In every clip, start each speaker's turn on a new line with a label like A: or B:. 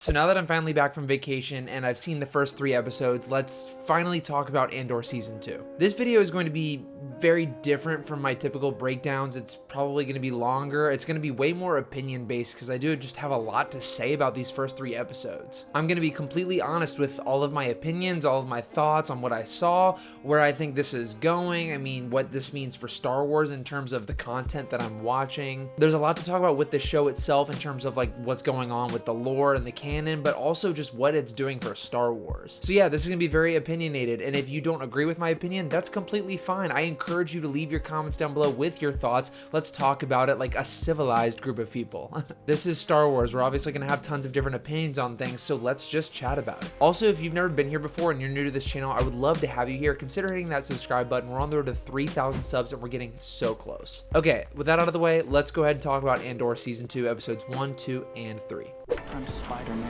A: So now that I'm finally back from vacation and I've seen the first 3 episodes, let's finally talk about Andor Season 2. This video is going to be very different from my typical breakdowns. It's probably going to be longer. It's going to be way more opinion based because I do just have a lot to say about these first 3 episodes. I'm going to be completely honest with all of my opinions, all of my thoughts on what I saw, where I think this is going. I mean, what this means for Star Wars in terms of the content that I'm watching. There's a lot to talk about with the show itself in terms of like what's going on with the lore and the canon, but also just what it's doing for Star Wars. So yeah, this is gonna be very opinionated, and if you don't agree with my opinion, that's completely fine. I encourage you to leave your comments down below with your thoughts. Let's talk about it like a civilized group of people. This is Star Wars. We're obviously gonna have tons of different opinions on things, so let's just chat about it. Also, if you've never been here before and you're new to this channel, I would love to have you here. Consider hitting that subscribe button. We're on the road to 3,000 subs and we're getting so close. Okay, with that out of the way, let's go ahead and talk about Andor Season 2, episodes 1, 2, and 3.
B: I'm Spider-Man.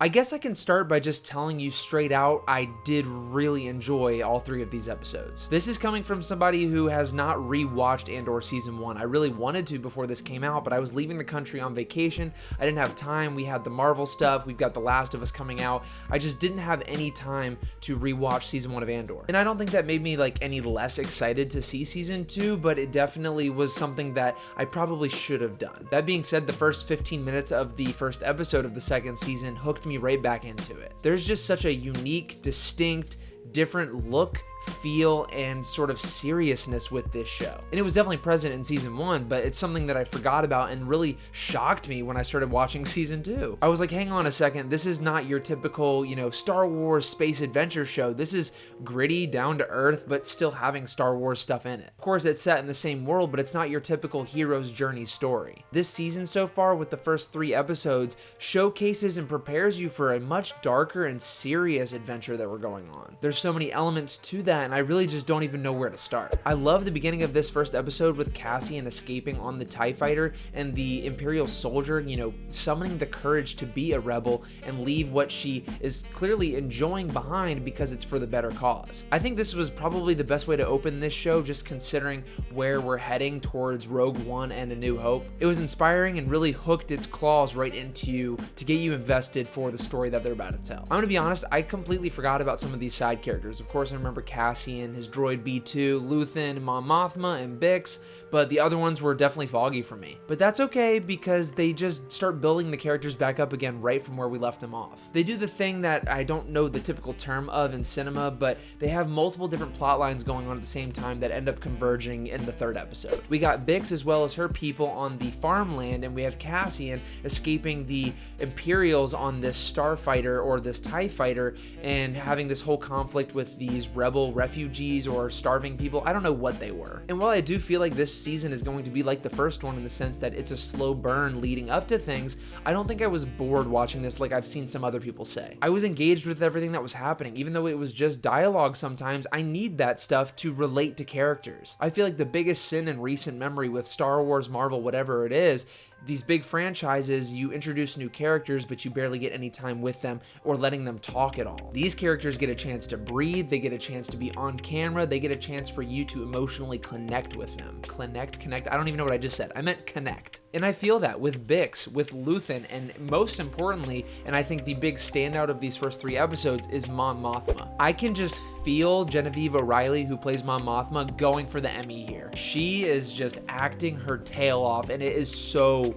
A: I guess I can start by just telling you straight out, I did really enjoy all 3 of these episodes. This is coming from somebody who has not rewatched Andor Season 1. I really wanted to before this came out, but I was leaving the country on vacation. I didn't have time. We had the Marvel stuff. We've got The Last of Us coming out. I just didn't have any time to rewatch Season 1 of Andor. And I don't think that made me like any less excited to see Season 2, but it definitely was something that I probably should have done. That being said, the first 15 minutes of the first episode of the second season hooked me right back into it. There's just such a unique, distinct, different look, feel, and sort of seriousness with this show. And it was definitely present in Season 1, but it's something that I forgot about and really shocked me when I started watching Season 2. I was like, hang on a second, this is not your typical, Star Wars space adventure show. This is gritty, down to earth, but still having Star Wars stuff in it. Of course, it's set in the same world, but it's not your typical hero's journey story. This season so far, with the first 3 episodes, showcases and prepares you for a much darker and serious adventure that we're going on. There's so many elements to that, and I really just don't even know where to start. I love the beginning of this first episode with Cassian escaping on the TIE fighter and the Imperial soldier, summoning the courage to be a rebel and leave what she is clearly enjoying behind because it's for the better cause. I think this was probably the best way to open this show, just considering where we're heading towards Rogue One and A New Hope. It was inspiring and really hooked its claws right into you to get you invested for the story that they're about to tell. I'm gonna be honest, I completely forgot about some of these side characters. Of course, I remember Cassian, his droid B2, Luthen, Mon Mothma, and Bix, but the other ones were definitely foggy for me. But that's okay because they just start building the characters back up again right from where we left them off. They do the thing that I don't know the typical term of in cinema, but they have multiple different plot lines going on at the same time that end up converging in the 3rd episode. We got Bix as well as her people on the farmland, and we have Cassian escaping the Imperials on this starfighter or this TIE fighter and having this whole conflict with these rebel refugees or starving people. I don't know what they were. And while I do feel like this season is going to be like the first one in the sense that it's a slow burn leading up to things, I don't think I was bored watching this like I've seen some other people say. I was engaged with everything that was happening, even though it was just dialogue sometimes. I need that stuff to relate to characters. I feel like the biggest sin in recent memory with Star Wars, Marvel, whatever it is, these big franchises, you introduce new characters, but you barely get any time with them or letting them talk at all. These characters get a chance to breathe, they get a chance to be on camera, they get a chance for you to emotionally connect with them. Connect, I don't even know what I just said. I meant connect. And I feel that with Bix, with Luthen, and most importantly, and I think the big standout of these first 3 episodes is Mon Mothma. I can just feel Genevieve O'Reilly, who plays Mon Mothma, going for the Emmy here. She is just acting her tail off, and it is so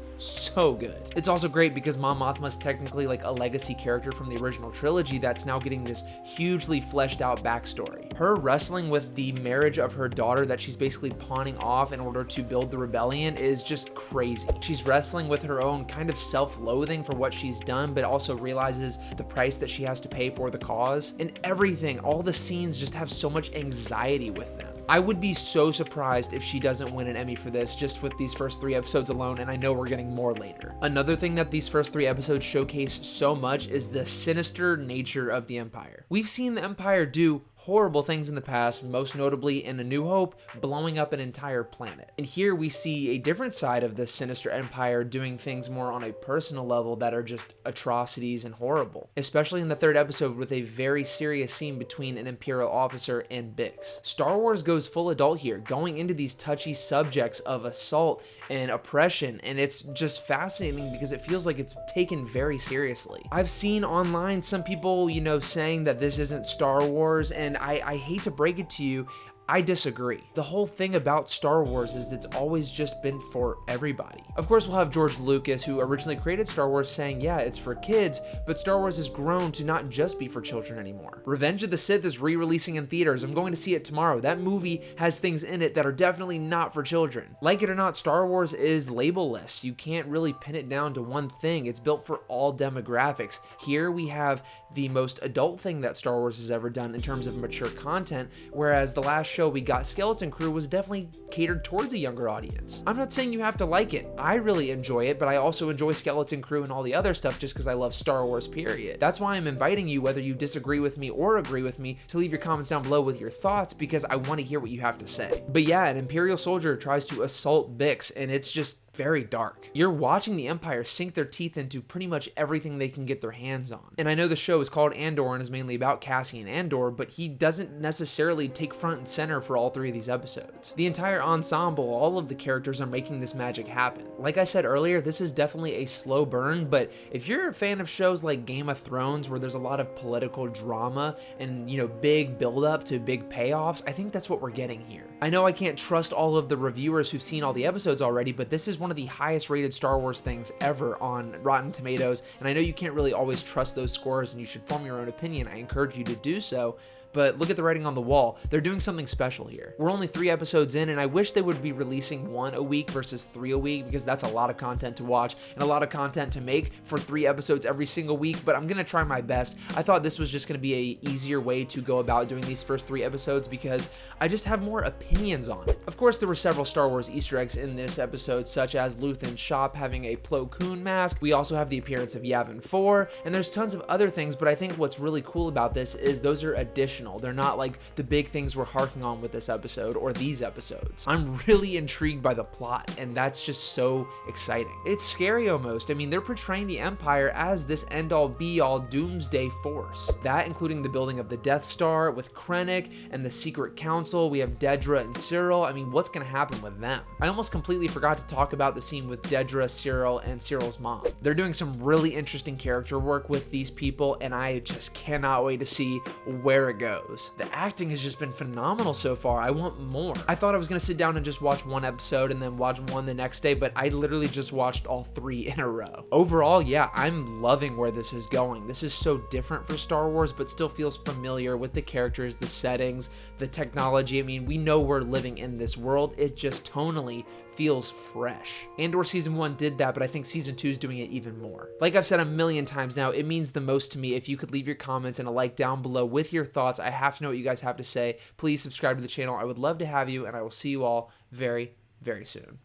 A: good. It's also great because Mon Mothma is technically like a legacy character from the original trilogy that's now getting this hugely fleshed out backstory. Her wrestling with the marriage of her daughter that she's basically pawning off in order to build the rebellion is just crazy. She's wrestling with her own kind of self-loathing for what she's done, but also realizes the price that she has to pay for the cause. And everything, all the scenes just have so much anxiety with them. I would be so surprised if she doesn't win an Emmy for this just with these first 3 episodes alone, and I know we're getting more later. Another thing that these first 3 episodes showcase so much is the sinister nature of the Empire. We've seen the Empire do horrible things in the past, most notably in A New Hope, blowing up an entire planet. And here we see a different side of the sinister empire doing things more on a personal level that are just atrocities and horrible, especially in the third episode with a very serious scene between an Imperial officer and Bix. Star Wars goes full adult here, going into these touchy subjects of assault and oppression, and it's just fascinating because it feels like it's taken very seriously. I've seen online some people, saying that this isn't Star Wars, and I hate to break it to you, I disagree. The whole thing about Star Wars is it's always just been for everybody. Of course, we'll have George Lucas, who originally created Star Wars, saying, yeah, it's for kids, but Star Wars has grown to not just be for children anymore. Revenge of the Sith is re-releasing in theaters. I'm going to see it tomorrow. That movie has things in it that are definitely not for children. Like it or not, Star Wars is labelless. You can't really pin it down to one thing. It's built for all demographics. Here we have the most adult thing that Star Wars has ever done in terms of mature content, whereas the last show we got, Skeleton Crew, was definitely catered towards a younger audience. I'm not saying you have to like it. I really enjoy it, but I also enjoy Skeleton Crew and all the other stuff just because I love Star Wars, period. That's why I'm inviting you, whether you disagree with me or agree with me, to leave your comments down below with your thoughts, because I want to hear what you have to say. But yeah, an Imperial soldier tries to assault Bix, and it's just very dark. You're watching the Empire sink their teeth into pretty much everything they can get their hands on. And I know the show is called Andor and is mainly about Cassian Andor, but he doesn't necessarily take front and center for all three of these episodes. The entire ensemble, all of the characters are making this magic happen. Like I said earlier, this is definitely a slow burn, but if you're a fan of shows like Game of Thrones, where there's a lot of political drama and, big build up to big payoffs, I think that's what we're getting here. I know I can't trust all of the reviewers who've seen all the episodes already, but this is one of the highest rated Star Wars things ever on Rotten Tomatoes, and I know you can't really always trust those scores and you should form your own opinion. I encourage you to do so, but look at the writing on the wall. They're doing something special here. We're only 3 episodes in, and I wish they would be releasing 1 a week versus 3 a week, because that's a lot of content to watch and a lot of content to make for 3 episodes every single week, but I'm gonna try my best. I thought this was just gonna be a easier way to go about doing these first 3 episodes because I just have more opinions on it. Of course, there were several Star Wars Easter eggs in this episode, such as Luthen's shop having a Plo Koon mask. We also have the appearance of Yavin 4, and there's tons of other things, but I think what's really cool about this is those are additional. They're not like the big things we're harking on with this episode or these episodes. I'm really intrigued by the plot, and that's just so exciting. It's scary almost. I mean, they're portraying the Empire as this end-all be-all doomsday force. That including the building of the Death Star with Krennic and the Secret Council. We have Dedra and Cyril. I mean, what's gonna happen with them? I almost completely forgot to talk about the scene with Dedra, Cyril, and Cyril's mom. They're doing some really interesting character work with these people, and I just cannot wait to see where it goes. The acting has just been phenomenal so far. I want more. I thought I was gonna sit down and just watch 1 episode and then watch 1 the next day, but I literally just watched all 3 in a row. Overall, yeah, I'm loving where this is going. This is so different for Star Wars, but still feels familiar with the characters, the settings, the technology. I mean, we know we're living in this world. It just tonally feels fresh. Andor Season 1 did that, but I think Season 2 is doing it even more. Like I've said a million times now, it means the most to me if you could leave your comments and a like down below with your thoughts. I have to know what you guys have to say. Please subscribe to the channel. I would love to have you, and I will see you all very, very soon.